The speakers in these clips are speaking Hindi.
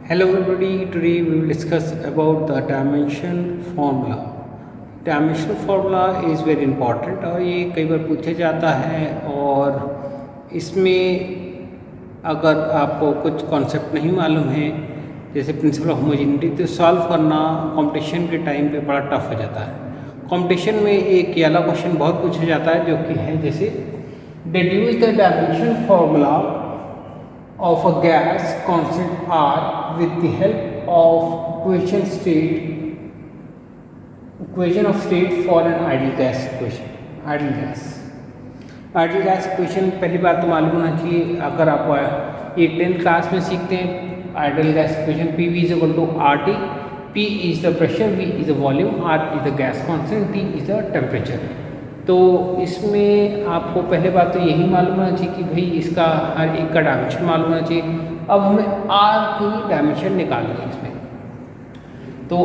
Hello everybody, today we will discuss about the dimension formula. Dimension formula is very important और ये कई बार पूछा जाता है और इसमें अगर आपको कुछ कॉन्सेप्ट नहीं मालूम है जैसे प्रिंसिपल ऑफ होमोजेनिटी तो सॉल्व करना कंपटीशन के टाइम पे बड़ा टफ हो जाता है। कंपटीशन में एक ये वाला क्वेश्चन बहुत पूछा जाता है जो कि है जैसे deduce the dimension formula of a gas constant R with the help of equation of state for an ideal gas equation. Ideal gas equation पहली बात तो मालूम होना चाहिए। अगर आप ये 10th क्लास में सीखते हैं ideal gas equation PV is equal to RT, P is the pressure, V is the volume, R is the gas constant, T is the temperature. तो इसमें आपको पहले बात तो यही मालूम होना चाहिए कि भाई इसका हर एक का डायमेंशन मालूम होना चाहिए। अब हमें R की डायमेंशन निकालनी है इसमें, तो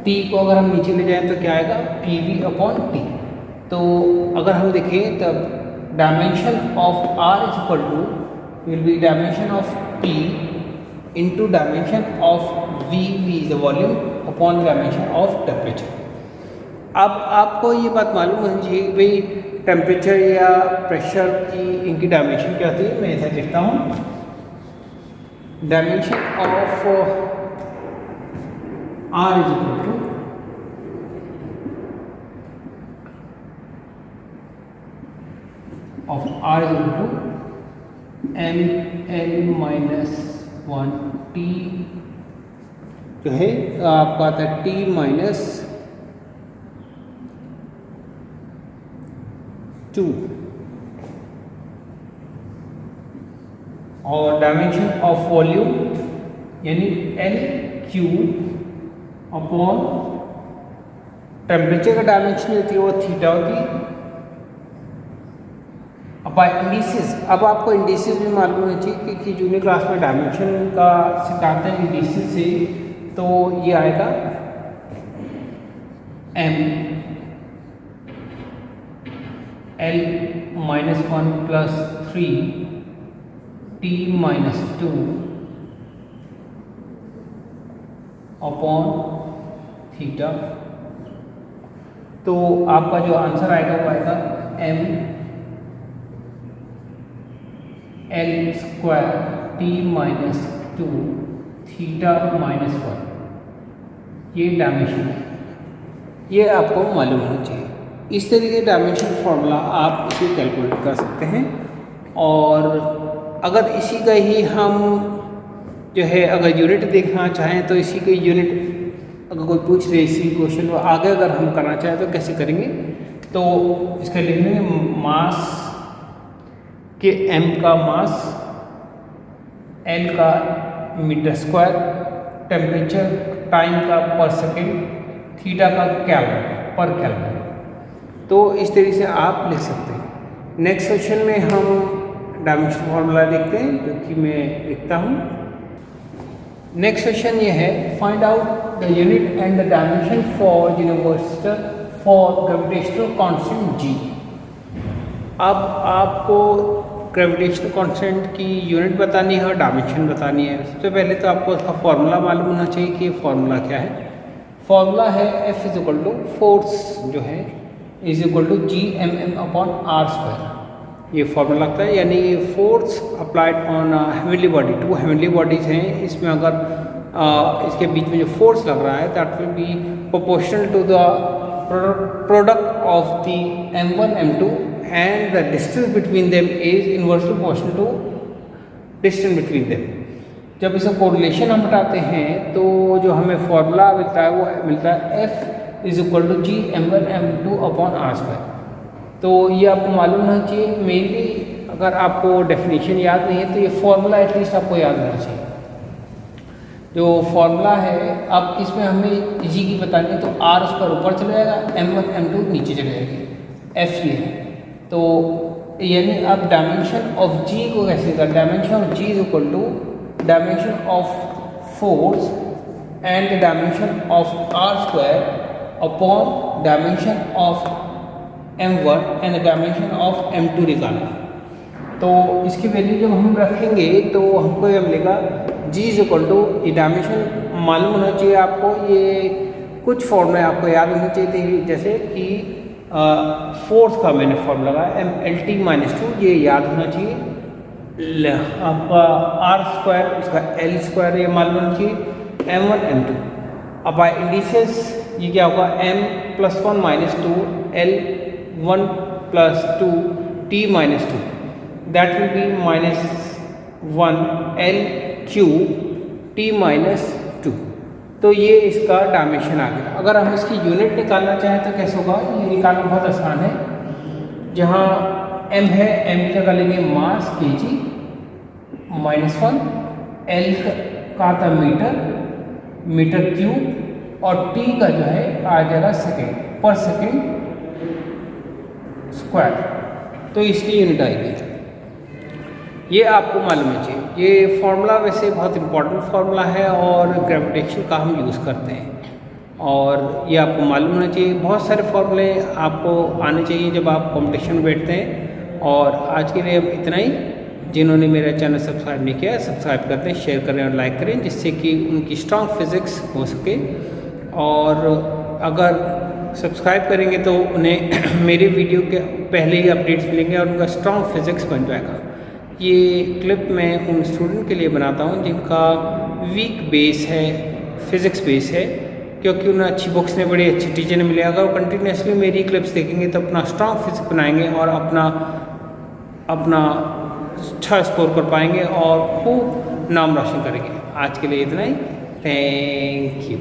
T को अगर हम नीचे ले जाएं तो क्या आएगा PV अपॉन T। तो अगर हम देखें तब dimension of R is equal to will be dimension of P into dimension of V is the volume upon dimension of temperature. अब आपको ये बात मालूम होनी चाहिए कि भाई टेम्परेचर या प्रेशर की इनकी डायमेंशन क्या होती है। मैं ऐसा लिखता हूँ dimension of R is equal to ml-1T जो है आपका आता है T माइनस 2 और डायमेंशन ऑफ वॉल्यूम यानी LQ अपॉन टेम्परेचर का डायमेंशन होती है वो थीटा होती है। अब इंडिसेस, अब आपको इंडिसेस भी मालूम होना चाहिए कि जूनियर क्लास में डायमेंशन का सिखाते हैं इंडिसेस से, तो ये आएगा M L-1 plus 3 T minus 2 upon theta. तो आपका जो आंसर आएगा वो आएगा M L square T minus 2 theta minus 1। ये डायमेंशन है, ये आपको मालूम होना चाहिए। इस तरीके के डायमेंशन फार्मूला आप इसे कैलकुलेट कर सकते हैं। और अगर इसी का ही हम जो है अगर यूनिट देखना चाहें तो इसी के यूनिट अगर कोई पूछ रहे इसी क्वेश्चन को आगे अगर हम करना चाहें तो कैसे करेंगे, तो इसका लिख लेंगे मास के M का मास, L का मीटर स्क्वायर, टेम्परेचर टाइम का पर सेकेंड, थीटा का केल्विन पर केल्विन। तो इस तरीके से आप लिख सकते हैं। नेक्स्ट क्वेश्चन में हम डायमेंशन फार्मूला देखते हैं जो कि मैं लिखता हूँ। नेक्स्ट क्वेश्चन ये है find out the unit and the dimension for universal for gravitational constant G। अब आपको ग्रेविटेशनल कांस्टेंट की यूनिट बतानी है और डायमेंशन बतानी है। सबसे पहले तो आपको उसका फार्मूला मालूम होना चाहिए कि फार्मूला क्या है। फार्मूला है F is equal to force जो है is equal to G/m upon R square. ये फॉर्मूला लगता है, यानी force applied on heavenly body. Two heavenly bodies हैं, इसमें अगर इसके बीच में जो फोर्स लग रहा है that will be proportional to the product of the m1 m2 and the distance between them is inversely proportional to distance between them. जब इसका कोरिलेशन हम हटाते हैं तो जो हमें फॉर्मूला मिलता है वो मिलता है F is equal to G/m1 m2 upon R square. तो ये आपको मालूम होना चाहिए। मेनली अगर आपको डेफिनेशन याद नहीं है तो ये फॉर्मूला एटलीस्ट आपको याद होना चाहिए। जो फॉर्मूला है अब इसमें हमें G की बतानी है तो R स्क्वायर ऊपर चले जाएगा, m1 m2 नीचे चले जाएगी, F ये है। तो यानी अब डायमेंशन ऑफ G को कैसे कर, dimension of G is equal to dimension of force and the dimension of R square upon dimension of m1 and dimension of m2 निकालना। तो इसकी वैल्यू जब हम रखेंगे तो हमको यह मिलेगा जी इज इक्वल टू, ये डायमेंशन मालूम होना चाहिए आपको। ये कुछ फॉर्मूले आपको याद होने चाहिए, जैसे कि फोर्थ का मैंने फॉर्मूला लगाया MLT-2, ये याद होना चाहिए। आपका R² उसका L² ये मालूम होना चाहिए, M1 M2। अब इंडिसेस ये क्या होगा, M+1 -2 L1 + 2 T-2, that will B -1 L³ T-2। तो ये इसका डायमेंशन आ गया। अगर हम इसकी यूनिट निकालना चाहें तो कैसे होगा, ये निकालना बहुत आसान है। जहाँ m है, m की जगह लेंगे मास kg -1, L का था मीटर क्यूब, और T का जो है आ जाएगा सेकेंड पर सेकेंड स्क्वायर। तो इसकी यूनिट आएगी, ये आपको मालूम है चाहिए। ये फार्मूला वैसे बहुत इंपॉर्टेंट फार्मूला है और ग्रेविटेशन का हम यूज़ करते हैं, और ये आपको मालूम होना चाहिए। बहुत सारे फार्मूले आपको आने चाहिए जब आप कंपटीशन में बैठते हैं। और आज के लिए इतना ही। जिन्होंने मेरा चैनल सब्सक्राइब नहीं किया, सब्सक्राइब कर दें, शेयर करें और लाइक करें, जिससे कि उनकी स्ट्रॉन्ग फिज़िक्स हो सके। और अगर सब्सक्राइब करेंगे तो उन्हें मेरे वीडियो के पहले ही अपडेट्स मिलेंगे और उनका स्ट्रॉन्ग फिज़िक्स बन जाएगा। ये क्लिप मैं उन स्टूडेंट के लिए बनाता हूँ जिनका वीक बेस है, फिज़िक्स बेस है, क्योंकि उन्हें अच्छी बुक्स ने बड़ी अच्छी टीचर ने मिले। अगर वो कंटिन्यूसली मेरी क्लिप्स देखेंगे तो अपना स्ट्रॉन्ग फिज़िक्स बनाएंगे और अपना अच्छा स्कोर कर पाएंगे और खूब नाम रोशन करेंगे। आज के लिए इतना ही। Thank you.